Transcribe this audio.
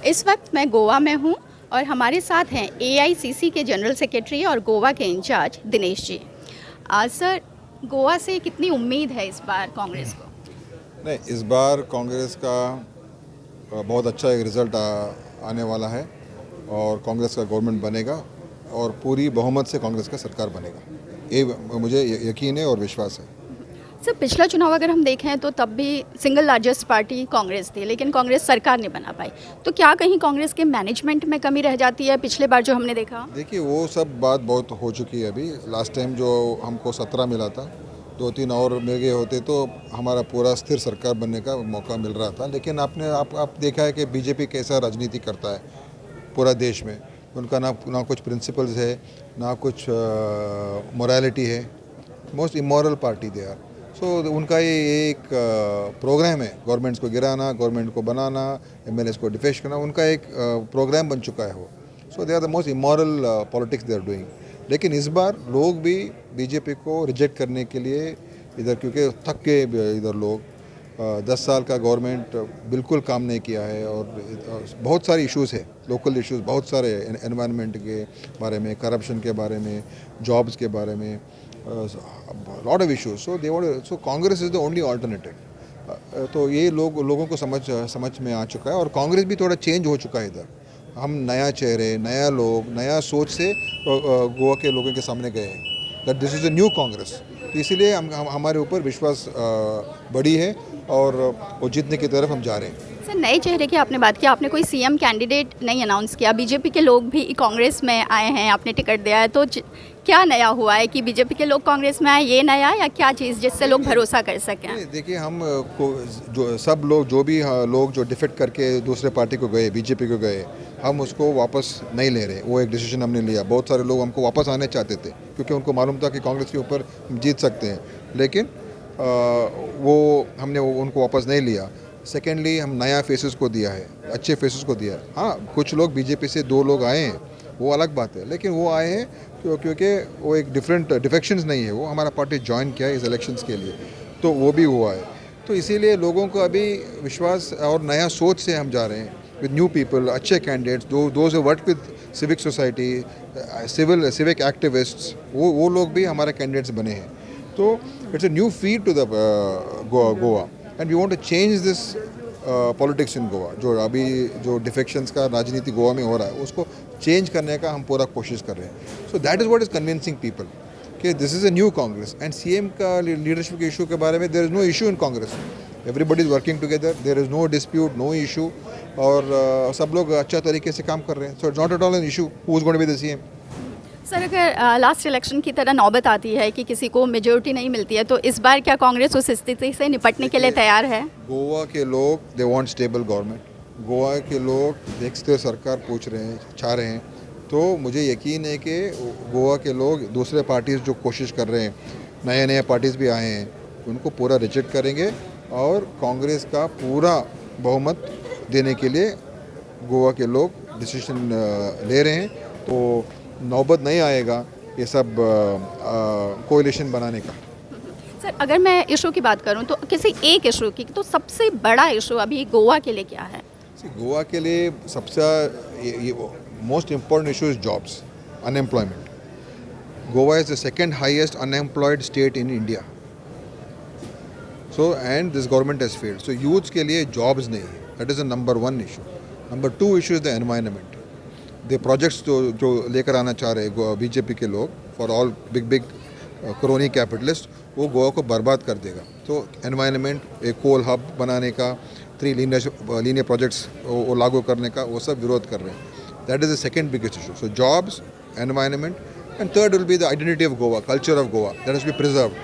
इस वक्त मैं गोवा में हूँ और हमारे साथ हैं एआईसीसी के जनरल सेक्रेटरी और गोवा के इंचार्ज दिनेश जी। सर, गोवा से कितनी उम्मीद है इस बार कांग्रेस को? नहीं, इस बार कांग्रेस का बहुत अच्छा एक रिज़ल्ट आने वाला है और कांग्रेस का गवर्नमेंट बनेगा और पूरी बहुमत से कांग्रेस का सरकार बनेगा। ये मुझे यकीन है और विश्वास है। सर, पिछला चुनाव अगर हम देखें तो तब भी सिंगल लार्जेस्ट पार्टी कांग्रेस थी, लेकिन कांग्रेस सरकार नहीं बना पाई। तो क्या कहीं कांग्रेस के मैनेजमेंट में कमी रह जाती है पिछले बार जो हमने देखा? देखिए, वो सब बात बहुत हो चुकी है। अभी लास्ट टाइम जो हमको 17 मिला था, 2-3 और मिल गए होते तो हमारा पूरा स्थिर सरकार बनने का मौका मिल रहा था। लेकिन आप देखा है कि बीजेपी कैसा राजनीति करता है पूरा देश में। उनका ना कुछ प्रिंसिपल्स है, ना कुछ मोरालिटी है। Most immoral party they are. So उनका ये एक प्रोग्राम है, गवर्नमेंट्स को गिराना, गवर्नमेंट को बनाना, एमएलएस को डिफेक्ट करना। उनका एक प्रोग्राम बन चुका है वो। So they are the most immoral politics they are doing. लेकिन इस बार लोग भी बीजेपी को रिजेक्ट करने के लिए इधर, क्योंकि थक के इधर लोग 10 साल का गवर्नमेंट बिल्कुल काम नहीं किया है और बहुत सारे इश्यूज़ है, लोकल इश्यूज़ बहुत सारे, एनवायरनमेंट के बारे में, करप्शन के बारे में, जॉब्स के बारे में, lot of issues. So Congress is the only alternative. तो ये लोगों को समझ में आ चुका है और कांग्रेस भी थोड़ा चेंज हो चुका है इधर। हम नया चेहरे, नया लोग, नया सोच से गोवा के लोगों के सामने गए हैं that this is a new Congress. तो इसीलिए हमारे ऊपर विश्वास बड़ी है और वो जीतने की तरफ हम जा रहे हैं। सर, नए चेहरे की आपने बात की, आपने कोई सीएम कैंडिडेट नहीं अनाउंस किया। बीजेपी के लोग भी कांग्रेस में आए हैं, आपने टिकट दिया है, तो क्या नया हुआ है कि बीजेपी के लोग कांग्रेस में आए, ये नया, या क्या चीज़ जिससे लोग भरोसा कर सकें? देखिए, हम जो सब लोग लोग जो डिफेक्ट करके दूसरे पार्टी को गए, बीजेपी को गए, हम उसको वापस नहीं ले रहे। वो एक डिसीजन हमने लिया। बहुत सारे लोग हमको वापस आने चाहते थे क्योंकि उनको मालूम था कि कांग्रेस के ऊपर हम जीत सकते हैं, लेकिन हमने उनको वापस नहीं लिया। सेकेंडली, हम नया फेसेस को दिया है, अच्छे फेसेस को दिया है। हाँ, कुछ लोग बीजेपी से 2 लोग आए हैं, वो अलग बात है, लेकिन वो आए हैं क्योंकि वो एक डिफरेंट डिफेक्शंस नहीं है। वो हमारा पार्टी ज्वाइन किया है इस इलेक्शंस के लिए, तो वो भी हुआ है। तो इसीलिए लोगों को अभी विश्वास और नया सोच से हम जा रहे हैं विद न्यू पीपल, अच्छे candidates, those who work with civic society, civic activists, वो लोग भी हमारे कैंडिडेट्स बने हैं। तो it's a new feed to the Goa and we want to change this politics in Goa. जो डिफेक्शंस का राजनीति गोवा में हो रहा है, उसको चेंज करने का हम पूरा कोशिश कर रहे हैं। So that is what is convincing people कि this is a new Congress. And CM का लीडरशिप के इशू के बारे में there is no issue in Congress. Everybody is working together, there is no dispute, no issue, और सब लोग अच्छा तरीके से काम कर रहे हैं। So it's not at all an issue who is going to be the CM. Sir, अगर लास्ट इलेक्शन की तरह नौबत आती है कि किसी को मेजोरिटी नहीं मिलती है, तो इस बार क्या कांग्रेस उस स्थिति से निपटने के लिए तैयार है? गोवा के लोग they want stable government. Goa के लोग एक स्थिर सरकार चाह रहे हैं। तो मुझे यकीन है कि गोवा के लोग दूसरे पार्टीज जो कोशिश कर रहे हैं, नए पार्टीज भी आए हैं, उनको पूरा रिजेक्ट करेंगे और कांग्रेस का पूरा बहुमत देने के लिए गोवा के लोग डिसीजन ले रहे हैं। तो नौबत नहीं आएगा ये सब कोalition बनाने का। सर, अगर मैं इशू की बात करूं तो किसी एक इशू की, तो सबसे बड़ा इशू अभी गोवा के लिए क्या है? गोवा के लिए सबसे most important issue is jobs, unemployment. Goa is the second highest unemployed state in India. So and this government has failed. So youths के लिए जॉब्स नहीं है, that is the number 1 issue. Number 2 issue is the environment. The projects जो लेकर आना चाह रहे हैं बीजेपी के लोग for all big crony capitalist, वो गोवा को बर्बाद कर देगा। तो एनवायरनमेंट, एक कोल हब बनाने का, 3 लीनियर प्रोजेक्ट्स वो लागू करने का, वो सब विरोध कर रहे हैं। That is the second biggest issue. So jobs, environment, and third will be the identity of Goa, culture of Goa, that has to be preserved.